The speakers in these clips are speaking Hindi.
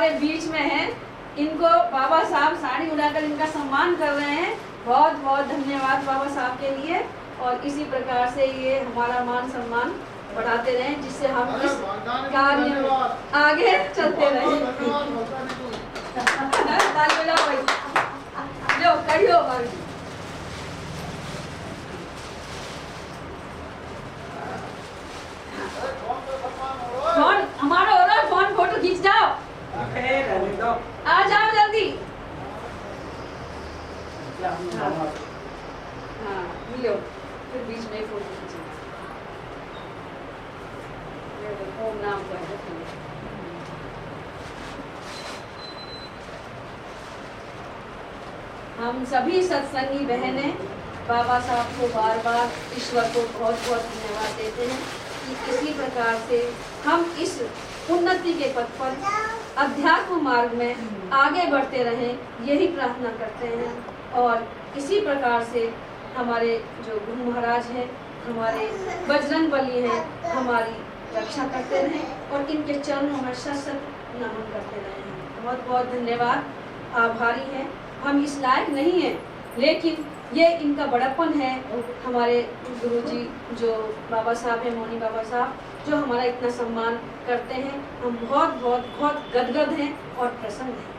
हमारे बीच में हैं, इनको बाबा साहब साड़ी उड़ाकर इनका सम्मान कर रहे हैं। बहुत बहुत धन्यवाद बाबा साहब के लिए। और इसी प्रकार से ये हमारा मान सम्मान बढ़ाते रहें, जिससे हम इस कार्य में आगे चलते रहें। लो करियो भाई। फोन हमारा हो रहा है, फोन फोटो खींच जाओ। आ जाओ जल्दी। हाँ मिलो, फिर बीच में फोटो खींचेंगे। ओम नाम को है। हम सभी सत्संगी बहनें बाबा साहब को बार बार, ईश्वर को बहुत बहुत धन्यवाद देते हैं कि इसी प्रकार से हम इस उन्नति के पथ पर अध्यात्म मार्ग में आगे बढ़ते रहें, यही प्रार्थना करते हैं। और इसी प्रकार से हमारे जो गुरु महाराज हैं, हमारे बजरंग बली हैं, हमारी रक्षा करते रहें और इनके चरणों में सत नमन करते रहें। बहुत बहुत धन्यवाद, आभारी हैं। हम इस लायक नहीं हैं, लेकिन ये इनका बड़प्पन है। हमारे गुरुजी जो बाबा साहब हैं, मौनी बाबा साहब, जो हमारा इतना सम्मान करते हैं, हम बहुत बहुत बहुत गदगद हैं और प्रसन्न हैं।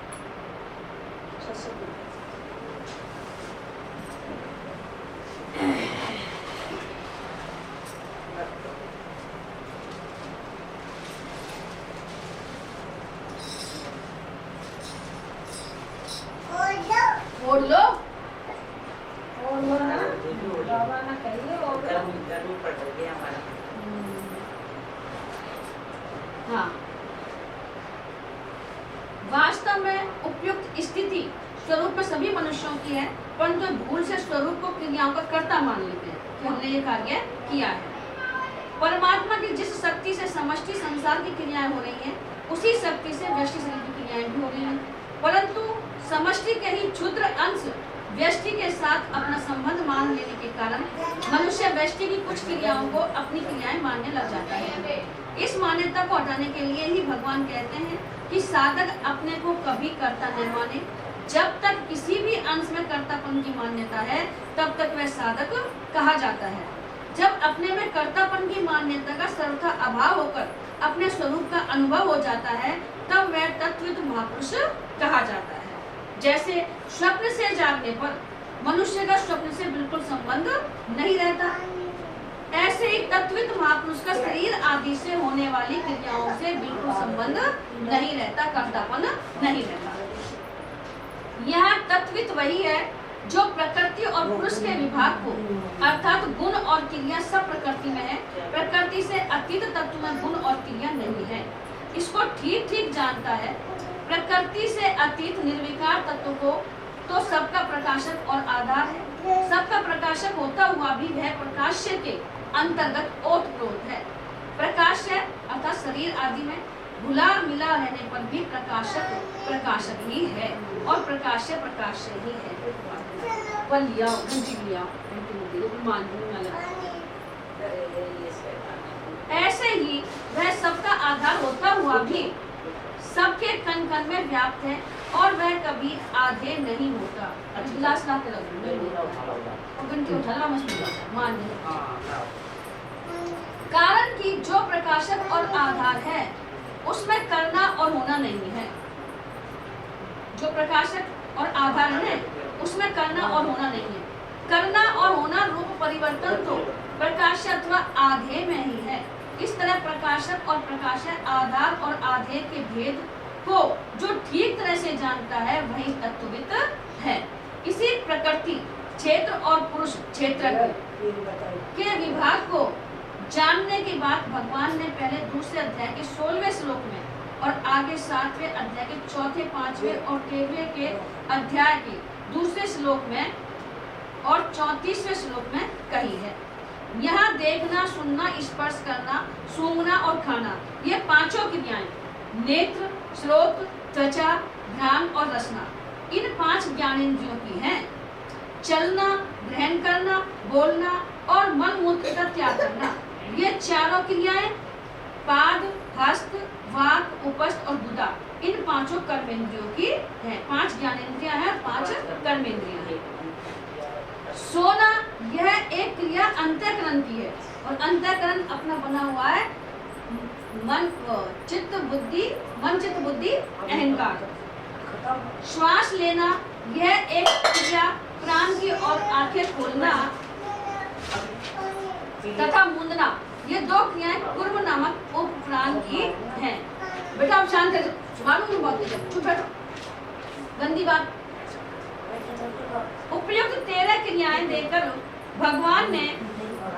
ओढ़ लो, ओढ़ लो ना, बाबा ना कहिए ओढ़ लो। गर्मी पड़ रही है हमारा। हाँ, वास्तव में उपयुक्त स्थिति स्वरूप में सभी मनुष्यों की है, परंतु भूल से स्वरूप को क्रियाओं का कर्ता मान लेते हैं कि हमने ये कार्य किया है। परमात्मा की जिस शक्ति से समष्टि संसार की क्रियाएं हो रही हैं, उसी शक्ति से व्यष्टि शरीर की क्रियाएं भी हो रही हैं, परंतु समष्टि के ही क्षुद्र अंश व्यष्टि के साथ अपना संबंध मान लेने के कारण मनुष्य व्यष्टि की कुछ क्रियाओं को अपनी क्रियाएं मानने लग जाता है। इस मान्यता को हटाने के लिए ही भगवान कहते हैं कि साधक अपने को कभी कर्ता न माने। जब तक किसी भी अंश में कर्तापन की मान्यता है, तब तक वह साधक कहा जाता है। जब अपने में कर्तापन की मान्यता का सर्वथा अभाव होकर अपने स्वरूप का अनुभव हो जाता है, तब वह तत्वित महापुरुष कहा जाता है। जैसे स्वप्न से जागने पर मनुष्य का स्वप्न से बिल्कुल संबंध नहीं रहता, ऐसे ही तत्वित महापुरुष का शरीर आदि से होने वाली क्रियाओं से बिल्कुल संबंध नहीं रहता, कर्तापन नहीं रहता। यह तत्वित वही है जो प्रकृति और पुरुष के विभाग को, अर्थात गुण और क्रिया सब प्रकृति में है। प्रकृति से अतीत तत्व में गुण और क्रिया नहीं है, इसको ठीक ठीक जानता है। प्रकृति से अतीत निर्विकार तत्व को तो सबका प्रकाशक और आधार है। सबका प्रकाशक होता हुआ भी वह प्रकाश्य के अंतर्गत ओतप्रोत है। प्रकाश्य अर्थात शरीर आदि में घुला मिला रहने पर भी प्रकाशक प्रकाशक ही है और प्रकाश्य प्रकाश्य ही है। पर लिया घंटी लिया ऐसे ही वह सबका आधार होता हुआ भी सबके कण कण में व्याप्त है और वह कभी आधे नहीं होता। गिलास लाते कारण कि जो प्रकाशक और आधार है उसमें करना और होना नहीं है। जो प्रकाशक और आधार है उसमें करना और होना नहीं है। करना और होना रूप परिवर्तन तो प्रकाश अथवा आधे में ही है। इस तरह प्रकाशक और प्रकाशक, आधार और आधे के भेद को जो ठीक तरह से जानता है वही तत्वविद है। इसी प्रकृति, क्षेत्र और पुरुष क्षेत्र के विभाग को जानने के बाद भगवान ने पहले दूसरे अध्याय के 16वें श्लोक में और आगे 7वें अध्याय के 4थे, 5वें और 13वें के अध्याय के दूसरे श्लोक में और 34वें श्लोक में कही है। यहाँ देखना, सुनना, स्पर्श करना, सूंघना और खाना, ये पांचों क्रियाएं नेत्र, श्रोत, त्वचा, घ्राण और रसना, इन 5 ज्ञानेंद्रियों की हैं। चलना, ग्रहण करना, बोलना और मन मूत्र का त्याग करना, ये चारों क्रियाएं पाद, हस्त, वाक, उपस्थ और गुदा, इन पांचों कर्मेंद्रियों की है। 5 ज्ञानेंद्रियां हैं और 5 कर्मेंद्रियां हैं। सोना यह एक क्रिया अंतःकरण की है और अंतःकरण अपना बना हुआ है मन चित्त बुद्धि अहंकार। श्वास लेना यह एक क्रिया प्राण की और आंखें खोलना तथा मूंदना, ये 2 क्रियाएं पूर्व नामक उपप्राण की हैं। बेटा आप शांत रहो, मालूम बहुत चुप बैठो, गंदी बात। उपयुक्त 13 क्रियाएं देकर भगवान ने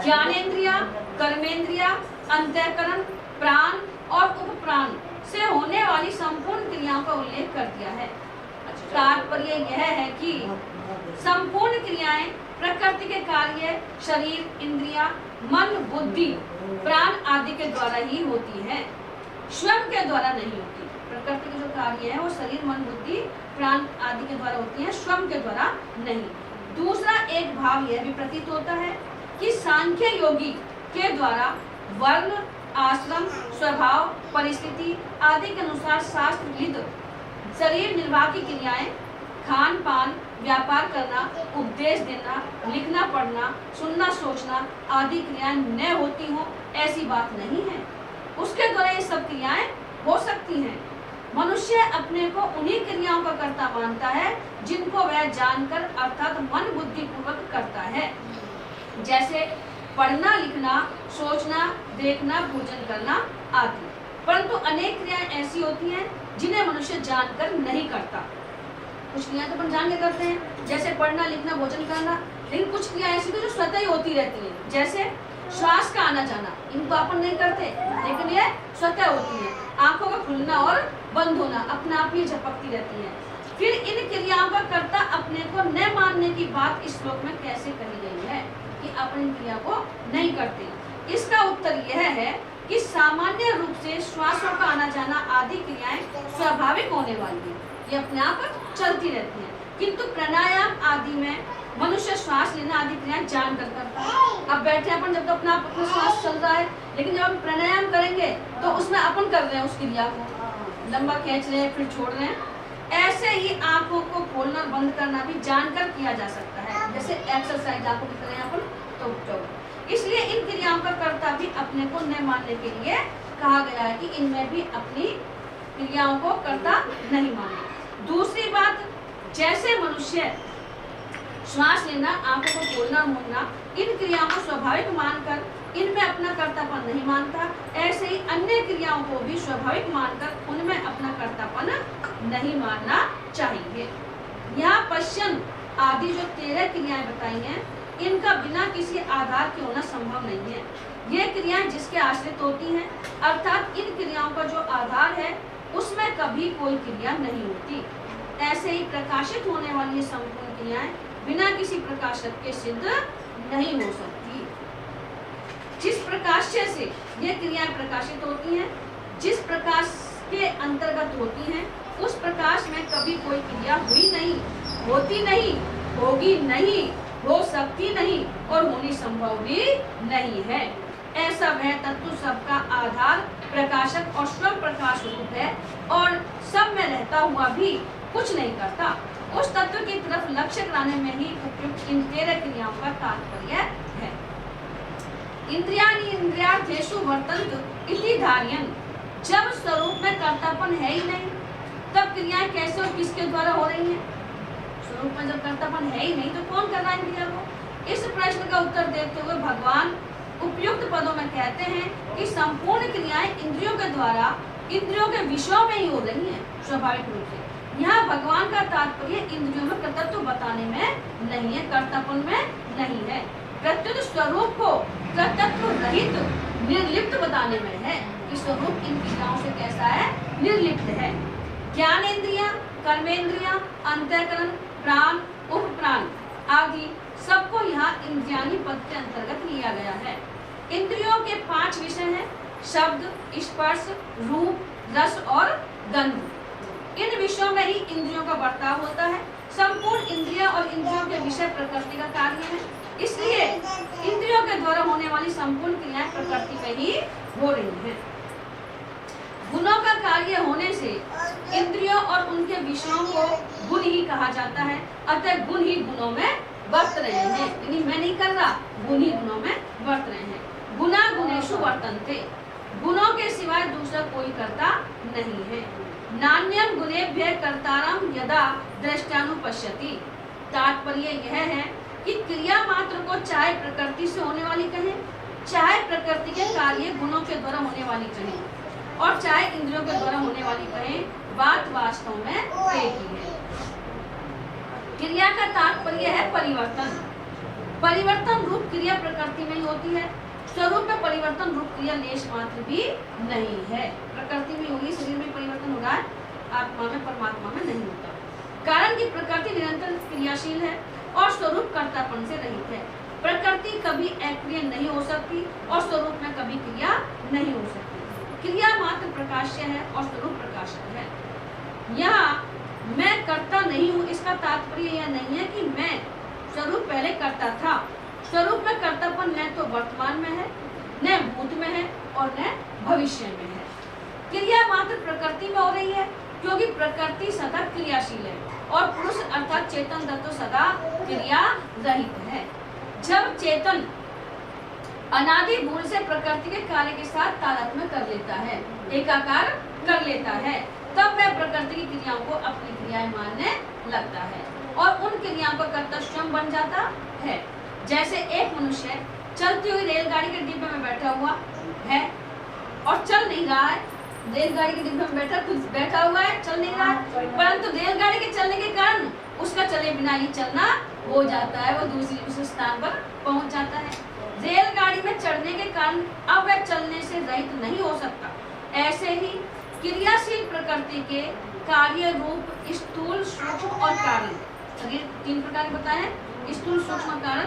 ज्ञानेंद्रिया, कर्मेंद्रिया, अंतःकरण, प्राण और उपप्राण से होने वाली संपूर्ण क्रियाओं का उल्लेख कर दिया है। तात्पर्य यह है कि संपूर्ण क्रियाएं प्रकृति के कार्य शरीर, इंद्रिया, मन, बुद्धि, प्राण आदि के द्वारा ही होती है, स्वयं के द्वारा नहीं होती। प्रकृति के जो कार्य है वो शरीर, मन, बुद्धि, प्राण आदि के द्वारा होती है, स्वयं के द्वारा नहीं। दूसरा एक भाव यह भी प्रतीत होता है कि सांख्य योगी के द्वारा वर्ण, आश्रम, स्वभाव, परिस्थिति आदि के अनुसार शास्त्र विद शरीर निर्वाह की क्रियाएं, खान पान, व्यापार करना, उपदेश देना, लिखना पढ़ना, सुनना सोचना आदि क्रियाएं न होती हो, ऐसी बात नहीं है। उसके द्वारा ये सब क्रियाएं हो सकती हैं। मनुष्य अपने को उन्हीं क्रियाओं का कर्ता मानता है जिनको वह जानकर अर्थात मन बुद्धि पूर्वक करता है, जैसे पढ़ना, लिखना, सोचना, देखना, भोजन करना आदि। परंतु अनेक क्रियाएं ऐसी होती हैं जिन्हें मनुष्य जानकर नहीं करता। कुछ क्रियाएं तो अपन जान के करते हैं, जैसे पढ़ना, लिखना, भोजन करना, लेकिन कुछ क्रियाएं ऐसी जो स्वतः ही होती रहती हैं, जैसे श्वास का आना जाना, इनको अपन नहीं करते लेकिन ये स्वतः होती है। आंखों का खुलना और बंद होना अपने आप ही झपकती रहती है। फिर इन क्रियाओं का कर्ता अपने को न मानने की बात इस श्लोक में कैसे कही गई है कि अपन इन क्रिया को नहीं करते? इसका उत्तर यह है कि सामान्य रूप से श्वासों का आना जाना आदि क्रियाएं स्वाभाविक होने वाली है, ये अपने आप चलती रहती हैं। किंतु प्राणायाम आदि में मनुष्य श्वास लेना आदि क्रियाएं जान कर करता है। अब बैठे अपन जब तो अपना श्वास चल रहा है, लेकिन जब हम प्राणायाम करेंगे तो उसमें अपन कर रहे हैं उस क्रिया को, लंबा खींच रहे हैं फिर छोड़ रहे हैं। ऐसे ही आंखों को खोलना बंद करना भी जानकर किया जा सकता है, जैसे एक्सरसाइज आंखों की तरह अपन तो इसलिए इन क्रियाओं का कर्ता भी अपने को न मानने के लिए कहा गया है कि इनमें भी अपनी क्रियाओं को कर्ता नहीं माने। दूसरी बात, जैसे मनुष्य श्वास लेना, आंखों को खोलना मूंदना इन क्रियाओं को स्वाभाविक मानकर इनमें अपना कर्तापन नहीं मानता, ऐसे ही अन्य क्रियाओं को भी स्वाभाविक मानकर उनमें अपना कर्तापन नहीं मानना चाहिए। यहाँ पश्चिम आदि जो 13 क्रियाएं बताई हैं, इनका बिना किसी आधार के होना संभव नहीं है। ये क्रियाएं जिसके आश्रित होती हैं, अर्थात इन क्रियाओं का जो आधार है उसमें कभी कोई क्रिया नहीं होती। ऐसे ही प्रकाशित होने वाली संपूर्ण क्रियाएं बिना किसी प्रकाशक के सिद्ध नहीं हो सकती। जिस प्रकाश्य से ये क्रियाएं प्रकाशित होती हैं, जिस प्रकाश के अंतर्गत होती हैं, उस प्रकाश में कभी कोई क्रिया हुई नहीं, होती नहीं, होगी नहीं, हो सकती नहीं और होनी संभव भी नहीं है। ऐसा वह तत्व सबका आधार, प्रकाशक और स्वयं प्रकाश रूप है और सब में रहता हुआ भी कुछ नहीं करता। उस तत्व की तरफ लक्ष्य कराने में ही उपयुक्त इन 13 क्रियाओं का तात्पर्य है। इंद्रियाणि इंद्रियार्थेषु वर्तन्त इति धारयन्, जब स्वरूप में कर्तापन है ही नहीं, तब क्रियाएं कैसे और किसके द्वारा हो रही हैं? स्वरूप में जब कर्तापन है ही नहीं तो कौन कर रहा है क्रिया को? इस प्रश्न का उत्तर देते हुए भगवान उपयुक्त पदों में कहते हैं कि संपूर्ण क्रियाएं इंद्रियों के द्वारा इंद्रियों के विषयों में ही हो रही हैं स्वाभाविक रूप से। यहाँ भगवान का तात्पर्य इंद्रियों में कर्तृत्व बताने में नहीं है, कर्तापन में नहीं है, प्रत्युत स्वरूप को कर्तृत्व रहित निर्लिप्त बताने में है कि स्वरूप इन क्रियाओं से कैसा है? निर्लिप्त है। ज्ञानेंद्रिया, कर्मेंद्रिया, अंतःकरण, प्राण, उपप्राण आदि सबको यहाँ इंद्रियाणी पद के अंतर्गत लिया गया है। इंद्रियों के 5 विषय हैं: शब्द, स्पर्श, रूप, रस और गंध। इन विषयों में ही इंद्रियों का बर्ताव होता है। संपूर्ण इंद्रिया और इंद्रियों के विषय प्रकृति का कार्य है, इसलिए इंद्रियों के द्वारा होने वाली संपूर्ण क्रियाएं प्रकृति में ही हो रही हैं। गुणों का कार्य होने से ही कहा जाता है। अतः गुण ही गुणों में वर्त रहे हैं, यानी मैं नहीं कर रहा, गुण ही गुणों में वर्त रहे हैं। गुणा गुणेषु वर्तन्ते, गुणों के सिवाय दूसरा कोई कर्ता नहीं है। नान्यम गुणेभ्यः कर्तारं यदा दृष्टानुपश्यति, तात्पर्य यह है कि क्रिया मात्र को चाहे प्रकृति से होने वाली कहें, चाहे प्रकृति के कार्य गुणों के द्वारा होने वाली कहें, और चाहे इंद्रियों के द्वारा होने वाली कहें, बात वास्तव में एक ही है। क्रिया का तात्पर्य है परिवर्तन। परिवर्तन रूप क्रिया प्रकृति में ही होती है, स्वरूप में परिवर्तन रूप क्रिया लेश मात्र भी नहीं है। प्रकृति में होगी, शरीर में परिवर्तन हो रहा है, आत्मा में परमात्मा में नहीं होता। कारण कि प्रकृति निरंतर क्रियाशील है और स्वरूप कर्तापन से रहित है। प्रकृति कभी अक्रिय नहीं हो सकती और स्वरूप में कभी क्रिया नहीं हो सकती। क्रिया मात्र प्रकाश्य है और स्वरूप प्रकाशक है। यहाँ मैं करता नहीं हूँ, इसका तात्पर्य यह नहीं है कि मैं स्वरूप पहले करता था। स्वरूप में कर्तापन न तो वर्तमान में है, न भूत में है और न भविष्य में है। क्रिया मात्र प्रकृति में हो रही है क्योंकि प्रकृति सदा क्रियाशील है और पुरुष अर्थात चेतन तत्व सदा क्रिया रहित है। जब चेतन अनादि भूल से प्रकृति के कार्य के साथ तादात्म्य कर लेता है, एकाकार कर लेता है, तब वह प्रकृति की क्रियाओं को अपनी क्रियाएं मानने लगता है और उन क्रियाओं का कर्ता स्वयं बन जाता है। जैसे एक मनुष्य चलती हुई रेलगाड़ी के डिब्बे में बैठा हुआ है और चल नहीं रहा है। रेलगाड़ी के डिब्बे में बैठा हुआ है, चल नहीं रहा है, परंतु रेलगाड़ी के चलने के कारण उसका चले बिना ही चलना हो जाता है, वो उस स्थान पर पहुंच जाता है। रेलगाड़ी में चढ़ने के कारण अब वह चलने से रहित नहीं हो सकता। ऐसे ही क्रियाशील प्रकृति के कार्य रूप स्थूल, सूक्ष्म और कारण, शरीर 3 प्रकार के बताए हैं, स्थूल, सूक्ष्म, कारण।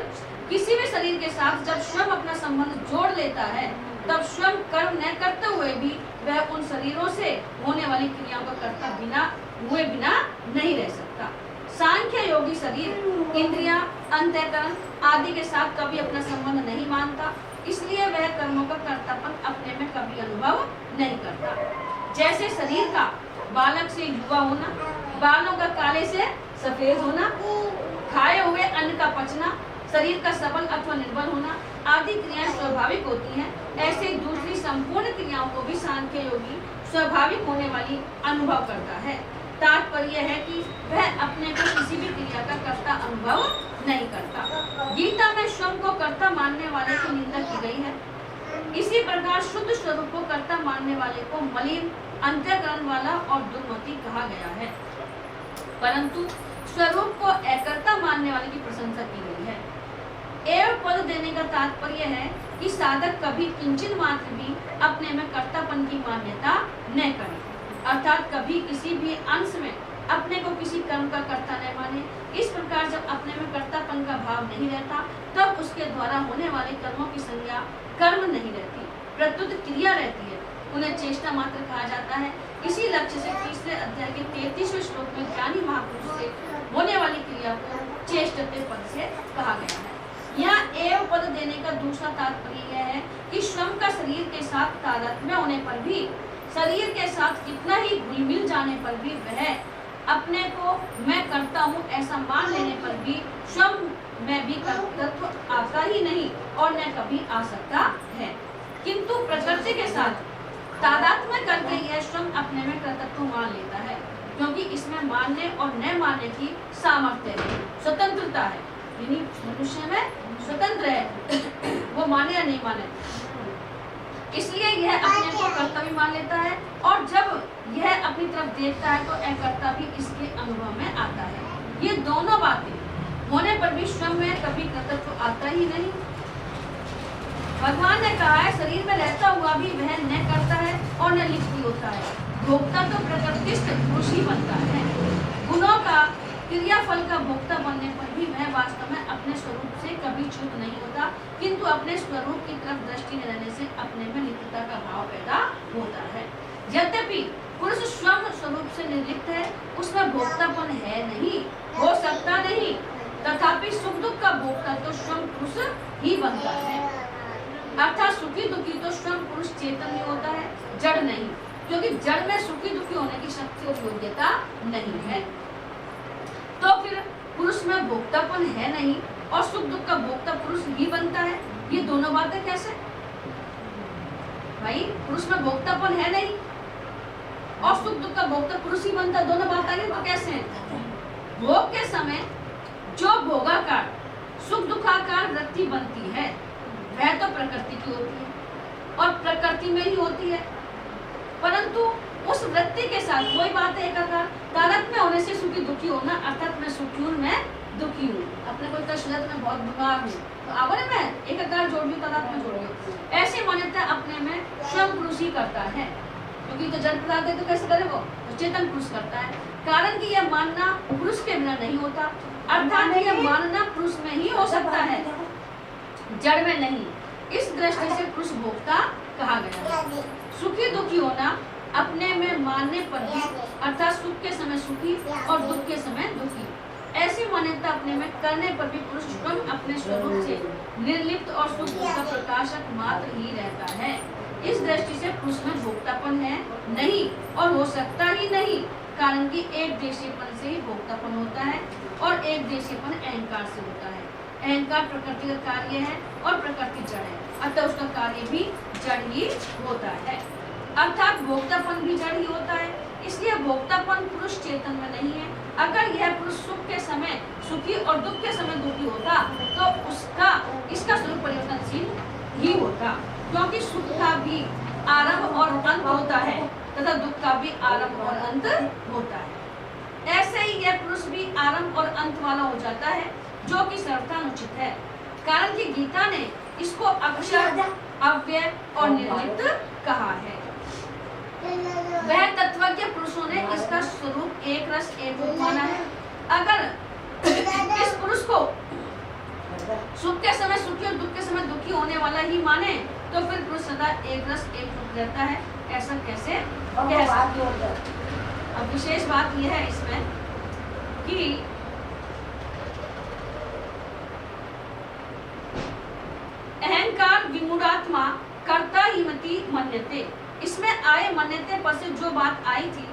किसी भी शरीर के साथ जब स्वयं अपना संबंध जोड़ लेता है तब स्वयं कर्म न करते हुए भी वह उन शरीरों से होने वाली क्रियाओं का कर्ता बिना नहीं रह सकता। सांख्य योगी शरीर, इंद्रियां, अंतःकरण आदि के साथ कभी अपना संबंध नहीं मानता, इसलिए वह कर्मों का कर्तापन अपने में कभी अनुभव नहीं करता। जैसे शरीर का बालक से युवा होना, बालों का काले से सफेद होना, खाए हुए अन्न का पचना, शरीर का सबल अथवा निर्बल होना आदि क्रियाएं स्वाभाविक होती हैं, ऐसे दूसरी संपूर्ण क्रियाओं को भी सांख्य योगी स्वाभाविक होने वाली अनुभव करता है। तात्पर्य है कि वह अपने को किसी भी क्रिया का कर्ता अनुभव नहीं करता। गीता में स्वयं को कर्ता मानने वाले की निंदा की गई है। इसी प्रकार शुद्ध स्वरूप को कर्ता मानने वाले को मलिन, अंतःकरण वाला और दुर्मति कहा गया है, परंतु स्वरूप को अकर्ता मानने वाले की प्रशंसा की गई है। एवं पद देने का तात्पर्य है कि साधक कभी किंचित मात्र भी अपने में कर्तापन की मान्यता न करे, अर्थात कभी किसी भी अंश में अपने को किसी कर्म का कर्ता न माने। इस प्रकार जब अपने में कर्तापन का भाव नहीं रहता तब उसके द्वारा होने वाले कर्मों की संज्ञा कर्म नहीं रहती, प्रत्युत क्रिया रहती है। उन्हें चेष्टा मात्र कहा जाता है। इसी लक्ष्य से तीसरे अध्याय के 33वें श्लोक में ज्ञानी महापुरुष से होने वाली क्रिया को चेष्टते पद से कहा गया है। यहाँ एव पद देने का दूसरा तात्पर्य यह है कि स्वयं का शरीर के साथ तादात्म्य होने पर भी, शरीर के साथ कितना ही घुल मिल जाने पर भी वह अपने को मैं करता हूँ ऐसा मान लेने पर भी स्वयं में भी कर्तृत्व आता ही नहीं और न कभी आ सकता है, किंतु प्रकृति के साथ तादात्म्य करके यह स्वयं अपने में कर्तृत्व मान लेता है, क्योंकि इसमें मानने और न मानने की सामर्थ्य है, स्वतंत्रता है, यानी मनुष्य में स्वतंत्र है, वो माने या नहीं माने, इसलिए यह अपने को कर्ता भी मान लेता है और जब यह अपनी तरफ देखता है तो अकर्ता भी इसके अनुभव में आता है। ये दोनों बातें होने पर भी स्वयं में कभी कर्तृत्व आता ही नहीं। भगवान ने कहा है शरीर में रहता हुआ भी वह न करता है और न लिप्त होता है, भोक्ता तो प्रकृतिस्थ पुरुष ही बनता है। गुणों का क्रियाफल का भोक्ता बनने पर भी वह वास्तव में अपने स्वरूप से कभी च्युत नहीं होता, किंतु अपने स्वरूप की तरफ दृष्टि न रहने से अपने में नित्यता का भाव पैदा होता है। यद्यपि पुरुष स्वयं स्वरूप से निर्लिप्त है, उसमें भोक्तापन है नहीं, हो सकता नहीं, तथापि सुख दुख का भोक्ता तो स्वयं पुरुष ही बनता है। अर्थात सुखी दुखी तो स्वयं पुरुष चेतन ही होता है, जड़ नहीं, क्योंकि जड़ में सुखी दुखी होने की शक्ति और योग्यता नहीं है। पुरुष में भोक्तापन है नहीं और सुख दुख का भोक्ता पुरुष ही बनता है, ये दोनों बातें कैसे? भाई पुरुष में भोक्तापन है नहीं और सुख दुख का भोक्ता पुरुष ही बनता, दोनों बात आगे तो कैसे है? भोग के समय जो भोगाकार सुख दुखाकार वृत्ति बनती है वह तो प्रकृति की होती है और प्रकृति में ही होती है, परंतु उस वृत्ति के साथ वही बात है एकाकार तारक में होने से सुखी दुखी होना, अर्थात मैं सुखी हूँ मैं दुखी हूँ, अपने को तशदद में बहुत बीमार हूँ तो आवर में एकाकार जोड़ लियो तारक में जोड़ लियो, ऐसी मान्यता अपने में स्वयं पुरुष ही करता है, क्योंकि तो जड़ पदार्थ है तो कैसे करे वो? तो चेतन पुरुष करता है, कारण कि यह मानना पुरुष के बिना नहीं होता, अर्थात यह मानना पुरुष में ही हो सकता है, जड़ में नहीं। इस दृष्टि से पुरुष भोक्ता कहा गया है। सुखी दुखी होना अपने में मानने पर भी, अर्थात सुख के समय सुखी और दुख के समय दुखी, ऐसी मान्यता अपने में करने पर भी पुरुष स्वयं अपने स्वरूप से निर्लिप्त और सुख दुख का प्रकाशक मात्र ही रहता है। इस दृष्टि से पुरुष में भोक्तापन है नहीं और हो सकता ही नहीं, कारण कि एक देशीयपन से ही भोक्तापन होता है और एक देशीयपन अहंकार से होता है। अहंकार प्रकृति का कार्य है और प्रकृति जड़ है, अतः उसका कार्य भी जड़ ही होता है, अर्थात भोक्तापन भी जड़ ही होता है। इसलिए भोक्तापन पुरुष चेतन में नहीं है। अगर यह पुरुष सुख के समय सुखी और दुख के समय दुखी होता तो इसका स्वरूप परिवर्तनशील ही होता, क्योंकि सुख का भी आरंभ और अंत होता है तथा दुख का भी आरंभ और अंत होता है। ऐसे ही यह पुरुष भी आरंभ और अंत वाला हो जाता है, जो कि सर्वथानुचित है, कारण कि गीता ने इसको अक्षर अव्यय और निर्लिप्त कहा है। वह तत्वज्ञ पुरुषों ने इसका स्वरूप एक रस एक रूप माना है। अगर इस पुरुष को सुख के समय सुखी और दुख के समय दुखी होने वाला ही माने तो फिर पुरुष सदा एक रस एक रूप रहता है, ऐसा कैसे कह सकते? अब विशेष बात यह है इसमें कि अहंकार विमूढ़ात्मा कर्ता ही मति मन्यते, इसमें आए मन्यते पर से जो बात आई थी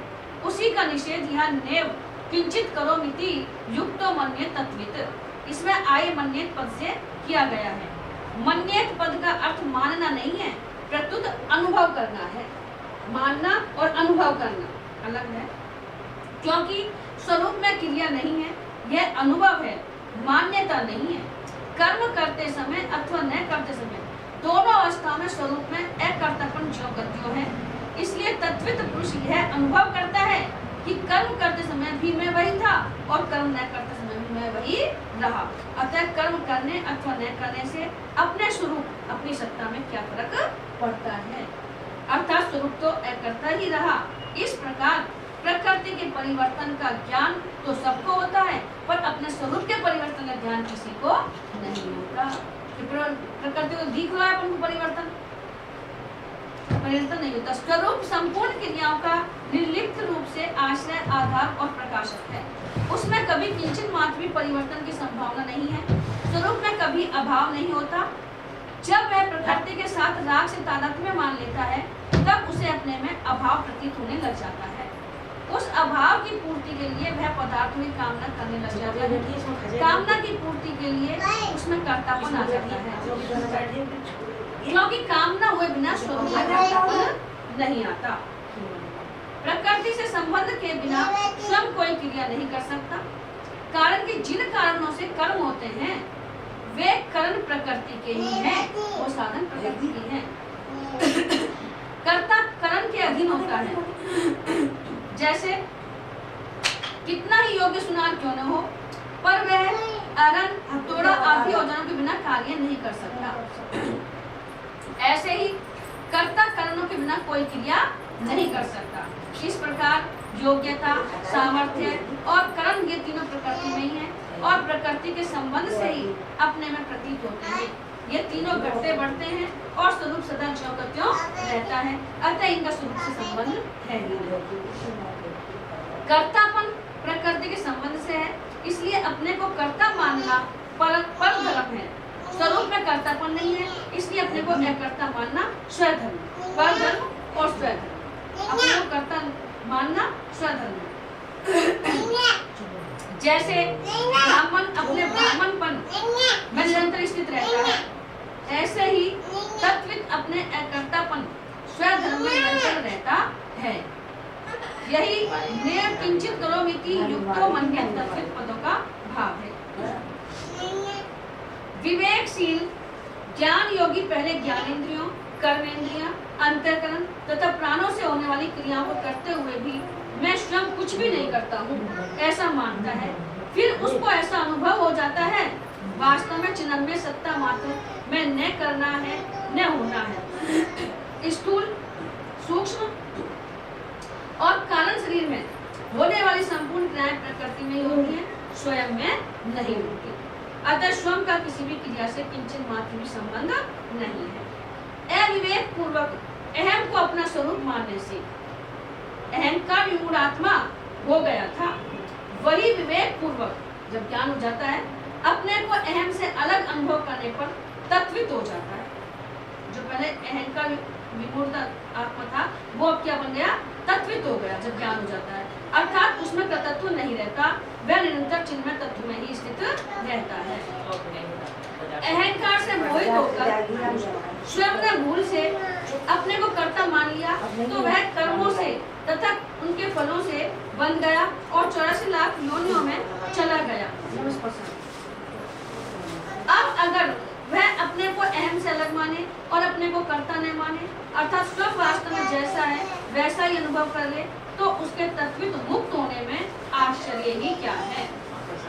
उसी का निषेध यहाँ नेव किंचित करो मिति युक्तो मन्य तत्वित, इसमें आए मन्यत पद से किया गया है। मन्यत पद का अर्थ मानना नहीं है, प्रत्युत अनुभव करना है। मानना और अनुभव करना अलग है, क्योंकि स्वरूप में क्रिया नहीं है, यह अनुभव है, मान्यता नहीं है। कर्म करते समय अथवा न करते समय दोनों अवस्था में स्वरूप में अकर्तापन ज्यों है। इसलिए तत्वित पुरुष यह अनुभव करता है कि कर्म करते समय भी मैं वही था और कर्म न करते समय भी मैं वही रहा, अतः कर्म करने अथवा न करने से अपने स्वरूप अपनी सत्ता में क्या फर्क पड़ता है, अर्थात स्वरूप तो अकर्ता ही रहा। इस प्रकार प्रकृति के परिवर्तन का ज्ञान तो सबको होता है, पर अपने स्वरूप के परिवर्तन का ज्ञान किसी को नहीं होता। प्रकृति को दिख रहा है अपन को परिवर्तन नहीं होता। स्वरूप संपूर्ण क्रियाओं का निर्लिप्त रूप से आश्रय आधार और प्रकाशक है, उसमें कभी किंचित मात्र भी परिवर्तन की संभावना नहीं है। स्वरूप में कभी अभाव नहीं होता। जब वह प्रकृति के साथ राग से तादात्म्य मान लेता है तब उसे अपने में अभाव प्रतीत होने लग जाता है। उस अभाव की पूर्ति के लिए वह पदार्थों की कामना करने लग जाता है। कामना की पूर्ति के लिए उसमें कर्तापन आ जाता है, क्योंकि कामना हुए बिना स्वरूप में कर्तापन नहीं आता। प्रकृति से संबंध के बिना स्वयं कोई क्रिया नहीं कर सकता, कारण कि जिन कारणों से कर्म होते हैं वे कारण प्रकृति के ही हैं, वो साधन प्रकृति के हैं। कर्ता करण के अधीन होता है। जैसे कितना ही योग्य सुनार क्यों न हो, पर वह अरण हथौड़ा आदि औजारों के बिना कार्य नहीं कर सकता। ऐसे ही कर्ता करणों के बिना कोई क्रिया नहीं कर सकता। इस प्रकार योग्यता, सामर्थ्य और करण ये तीनों प्रकृति में ही है और प्रकृति के संबंध से ही अपने में प्रतीत होते हैं। ये तीनों घटते बढ़ते हैं और स्वरूप सदा ज्यों का त्यों रहता है, अतः इनका स्वरूप से संबंध है ही। कर्तापन प्रकृति के संबंध से है, इसलिए अपने को कर्ता मानना पर धर्म है। स्वरूप में कर्तापन नहीं है, इसलिए अपने को अकर्ता मानना स्वधर्म, पर धर्म और स्वधर्म। अपने को कर्ता मानना स्वधर्म। जैसे ब्राह्मण अपने ब्राह्मणपन में निरंतर स्थित रहता है, ऐसे ही तत्वित अपने अकर्तापन स्वधर्म में निरंतर रहता है। यही नेय किंचित करोमिति युक्तो मन्यते तत्वित पदों का भाव है। विवेकशील ज्ञान योगी पहले ज्ञानेंद्रियों, कर्मेंद्रियां, अंतःकरण तथा प्राणों से होने वाली क्रियाओं को करते हुए भी मैं स्वयं कुछ भी नहीं करता हूँ ऐसा मानता है। फिर उसको ऐसा अनुभव हो जाता है वास्तव में चिन्मय सत्ता मात्र में न करना है न होना है। स्थूल, सूक्ष्म और कारण शरीर में होने वाली संपूर्ण क्रियाएं प्रकृति में ही होती है, स्वयं में नहीं होती। अतः स्वयं का किसी भी क्रिया से किंचन मात्र भी संबंध नहीं है। अविवेक पूर्वक अहम को अपना स्वरूप मानने से अहंकार विमूढ़ आत्मा हो गया था। वही विवेक पूर्वक जब ज्ञान हो जाता है अपने को अहम से अलग अनुभव करने पर तत्वित हो जाता है। जो पहले अहंकार विमूढ़ आत्मा था वो अब क्या बन गया? तत्वित हो गया जब ज्ञान हो जाता है, अर्थात उसमें तत्व नहीं रहता, वह निरंतर चिन्मय तत्व में ही स्थित रहता है। अहंकार से मोहित होकर स्वयं ने भूल से अपने को कर्ता मान लिया तो वह कर्मों से तथा उनके फलों से बन गया और 84 लाख योनियों में चला गया। अब अगर वह अपने को अहम से अलग माने और अपने को कर्ता न माने, अर्थात स्वयं वास्तव में जैसा है वैसा ही अनुभव कर ले, तो उसके तत्वित मुक्त होने में आश्चर्य ही क्या है।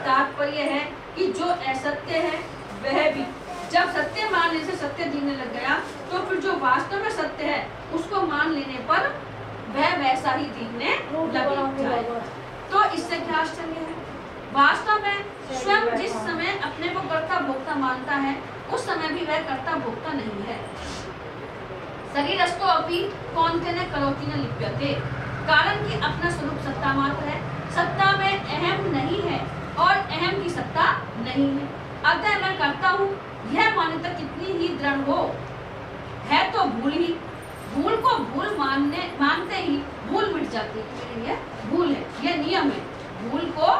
तात्पर्य है कि जो असत्य है वह भी जब सत्य मानने से सत्य दिखने लग गया, तो फिर जो वास्तव में सत्य है उसको मान लेने पर वह वैसा ही दिखने लग जाएगा। तो इससे क्या आश्चर्य है? वास्तव में स्वयं जिस समय अपने को कर्ता भोक्ता मानता है उस समय भी वह कर्ता भोक्ता नहीं है। शरीरस्थो अपि कौन्तेन करोति न लिप्यते, कारण कि अपना स्वरूप सत्ता मात्र है, सत्ता में अहम नहीं है और अहम की सत्ता नहीं है। अतः मैं करता हूँ यह मान्यता कितनी ही दृढ़ हो है तो भूल ही, भूल को भूल मानते ही भूल मिट जाती है। ये भूल है, यह नियम है। भूल को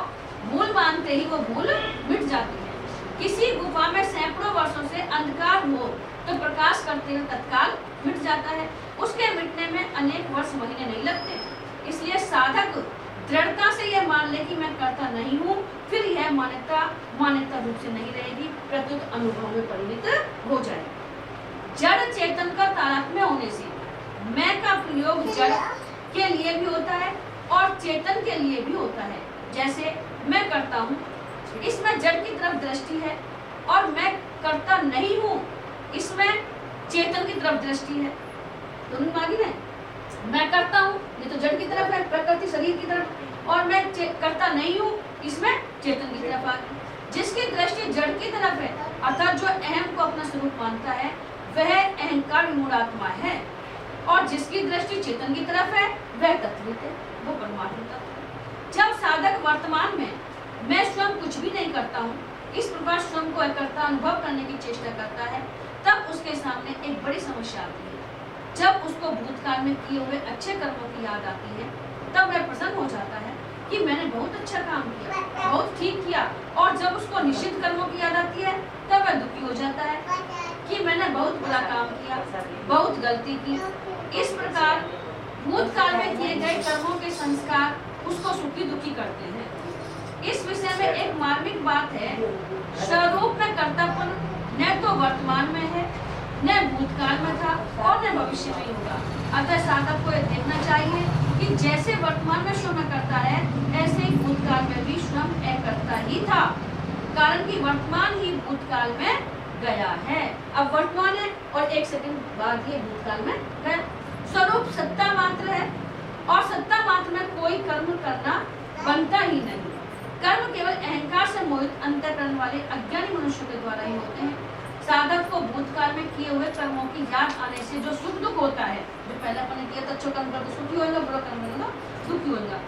भूल मानते ही वो भूल मिट जाती है। किसी गुफा में सैकड़ों वर्षों से अंधकार हो तो प्रकाश करते हुए तत्काल मिट जाता है, उसके मिटने में अनेक वर्ष महीने नहीं लगते। इसलिए साधक दृढ़ता से यह मान ले कि मैं करता नहीं हूँ, फिर यह मान्यता रूप से नहीं रहेगी, प्रत्युत अनुभव में परिणित हो जाएगी। जड़ चेतन का तारतम्य होने से मैं का प्रयोग जड़ के लिए भी होता है और चेतन के लिए भी होता है। जैसे मैं करता हूँ, इसमें जड़ की तरफ दृष्टि है, और मैं करता नहीं हूँ, इसमें चेतन की तरफ दृष्टि है। दोनों मांगी ना, मैं करता हूँ ये तो जड़ की तरफ है, प्रकृति शरीर की तरफ, और मैं करता नहीं हूँ इसमें चेतन की तरफ आ गई। जिसकी दृष्टि जड़ की तरफ है, अर्थात जो अहम को अपना स्वरूप मानता है, वह अहंकार विमूढ़ आत्मा है, और जिसकी दृष्टि चेतन की तरफ है वह तत्वित है, वो परमात्मा तत्व। जब साधक वर्तमान में मैं स्वयं कुछ भी नहीं करता हूँ, इस प्रकार स्वयं को अकर्ता अनुभव करने की चेष्टा करता है, तब उसके सामने एक बड़ी समस्या आती है। जब उसको भूतकाल में किए हुए अच्छे कर्मों की याद आती है, तब वह प्रसन्न हो जाता है कि मैंने बहुत अच्छा काम किया, बहुत ठीक किया, और जब उसको निश्चित कर्मों की याद आती है तब वह दुखी हो जाता है कि मैंने बहुत बुरा काम किया, बहुत गलती की। इस प्रकार भूतकाल में किए गए कर्मों के संस्कार उसको सुखी दुखी करते हैं। इस विषय में एक मार्मिक बात है, स्वरूप में कर्तापन न तो वर्तमान में है, न भूतकाल में था, और न भविष्य में होगा। अतः साधक को यह देखना चाहिए कि जैसे वर्तमान में स्वयं करता है, ऐसे ही भूतकाल में भी स्वयं अकर्ता ही था, कारण कि वर्तमान ही भूतकाल में गया है। अब वर्तमान है और एक सेकंड बाद ये भूतकाल में गया। स्वरूप सत्ता मात्र है, और सत्ता मात्र में कोई कर्म करना बनता ही नहीं। कर्म केवल अहंकार से मोहित अंतःकरण वाले अज्ञानी मनुष्यों के द्वारा ही होते हैं। साधक को भूतकाल में किए हुए कर्मों की याद आने से जो सुख दुख होता है, जो पहले अपने किया तो अच्छा कर्म कर तो सुखी होगा, बुरा कर्म करेगा दुखी होगा,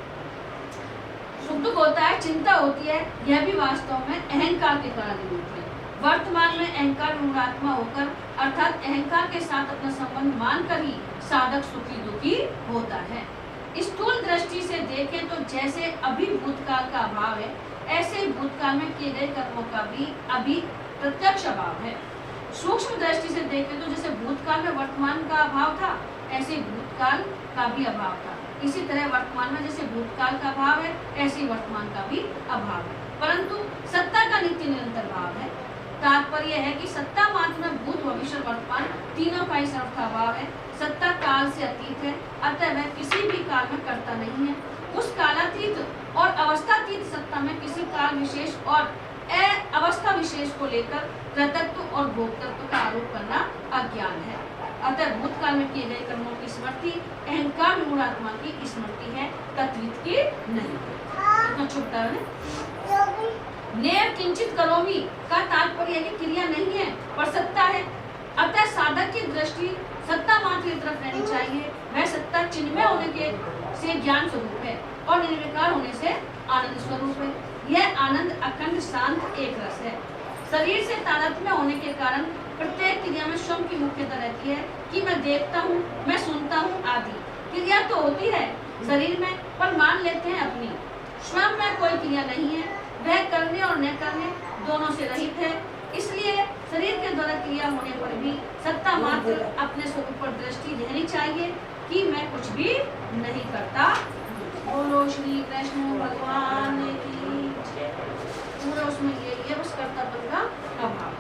सुख दुख होता है, चिंता होती है, यह भी वास्तव में अहंकार के कारण ही होती है। वर्तमान में अहंकार मूढ़ात्मा होकर, अर्थात अहंकार के साथ अपना संबंध मानकर ही साधक सुखी दुखी होता है। स्थूल दृष्टि से देखें तो जैसे अभी भूतकाल का अभाव है, ऐसे ही भूतकाल में किए गए कर्मों का भी अभी प्रत्यक्ष अभाव है। सूक्ष्म दृष्टि से देखें तो जैसे भूतकाल में वर्तमान का अभाव था, ऐसे ही भूतकाल का भी अभाव था। इसी तरह वर्तमान में जैसे भूतकाल का अभाव है, ऐसे ही वर्तमान का भी अभाव है, परंतु सत्ता का नित्य निरंतर भाव है। तात्पर्य है कि सत्ता मात्र में भूत भविष्य वर्तमान तीनों का ही सर्वथा अभाव है। सत्ता काल से अतीत है, अतः वह किसी भी काल में कर्ता नहीं है। उस कालातीत और अवस्थातीत सत्ता में किसी काल विशेष और अवस्था विशेष को लेकर कृतत्व और भोक्तत्व का आरोप करना अज्ञान है। अतः भूतकाल में किए गए कर्मों की स्मृति अहंकार मूढ़ात्मा की स्मृति है, तत्वित की नहीं। इतना छुपता है नेर किंचित करोमि का तात्पर्य है कि क्रिया नहीं है पर सत्ता है। अतः साधक की दृष्टि सत्ता मात्र की तरफ रहनी चाहिए। वह सत्ता चिन्मय होने के से ज्ञान स्वरूप है और निर्विकार होने से आनंद स्वरूप है। यह आनंद अखंड शांत एक रस है। शरीर से तादात्म्य होने के कारण प्रत्येक क्रिया में स्वयं की मुख्यता रहती है कि मैं देखता हूँ, मैं सुनता हूँ आदि। क्रिया तो होती है शरीर में, पर मान लेते हैं अपनी। स्वयं में कोई क्रिया नहीं है, वह करने और न करने दोनों से रहित है। इसलिए शरीर के द्वारा क्रिया होने पर भी सत्ता मात्र अपने स्वरूप पर दृष्टि रहनी चाहिए कि मैं कुछ भी नहीं करता। बोलो श्री कृष्ण भगवान की। पूरा उसमें ये उस कर्तापन का